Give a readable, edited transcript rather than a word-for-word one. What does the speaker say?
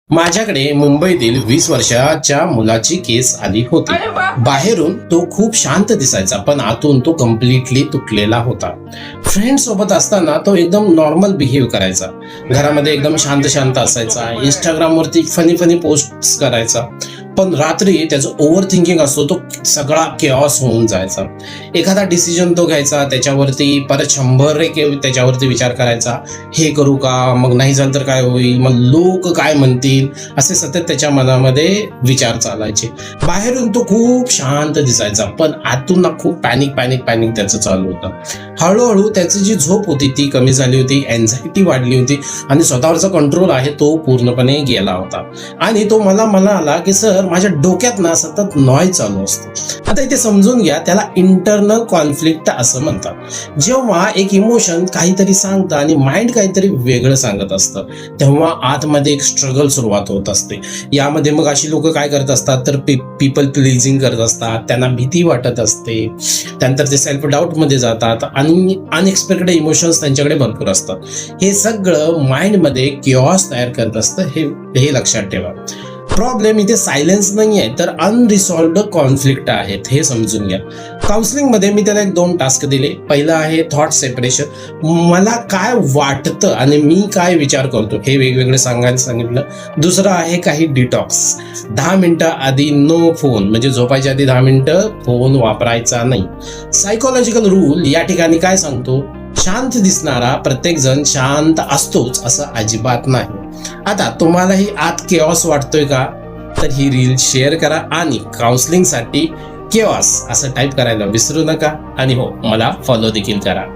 माझ्याकडे मुंबईतील 20 वर्षाच्या मुलाची केस आली होती. बाहेरून तो खूप शांत दिसायचा, पण आतून तो कम्प्लिटली तुटलेला होता. फ्रेंड सोबत असताना तो एकदम नॉर्मल बिहेव करायचा, घरामध्ये एकदम शांत शांत असायचा, इंस्टाग्राम वरती फनी पोस्ट करायचा. पण रात्री त्याचं ओव्हर थिंकिंग असतो, तो सगळा केऑस होऊन जायचा. एखादा डिसिजन तो घ्यायचा, त्याच्यावरती परत 100 त्याच्यावरती विचार करायचा, हे करू का, मग नाही झालं तर काय होईल, मग लोक काय म्हणतील, असे सतत त्याच्या मनामध्ये विचार चालायचे. बाहेरून तो खूप शांत दिसायचा, पण आतून ना खूप पॅनिक त्याचं चालू होतं. हळूहळू त्याची जी झोप होती ती कमी झाली होती, एन्झायटी वाढली होती आणि स्वतःवरचा कंट्रोल आहे तो पूर्णपणे गेला होता. आणि तो मला म्हणाला की सर, माझ्या डोक्यात ना सतत नॉईज चालू असतो. आता इथे समजून घ्या, त्याला इंटरनल कॉन्फ्लिक्ट असं म्हणतात. जेव्हा एक इमोशन काहीतरी सांगतं आणि माइंड काहीतरी वेगळं सांगत असतं, तेव्हा आतमध्ये एक स्ट्रगल सुरुवात होत असते. यामध्ये मग अशी लोक काय करत असतात तर पीपल प्लीजिंग करत असतात, त्यांना भीती वाटत असते, त्यानंतर ते सेल्फ डाऊट मध्ये जातात आणि अनएक्सपेक्टेड इमोशन्स त्यांच्याकडे भरपूर असतात. हे सगळं माइंडमध्ये किऑस तयार करत असतं, हे लक्षात ठेवा. प्रॉब्लेम इथे सायलेन्स नाही आहे, तर अनरिसॉल्व्ड कॉन्फ्लिक्ट आहेत, हे समजून घ्या. काउन्सिलिंग मध्ये मी त्याला 2 टास्क दिले. पहिलं आहे थॉट सेपरेशन, मला काय वाटतं आणि मी काय विचार करतो हे वेगवेगळे सांगायला सांगितलं. दुसरं आहे काही डिटॉक्स, 10 मिनिटं आधी नो फोन, म्हणजे झोपायच्या आधी 10 मिनिटं फोन वापरायचा नाही. सायकोलॉजिकल रूल या ठिकाणी काय सांगतो, शांत दिसणारा प्रत्येक जण शांत असतोच असं अजिबात नाही. आता तुम्हालाही आत केऑस वाटतोय का, तर ही रील शेअर करा आणि काउन्सिलिंग साठी केऑस असं टाईप करायला विसरू नका. आणि हो, मला फॉलो देखील करा.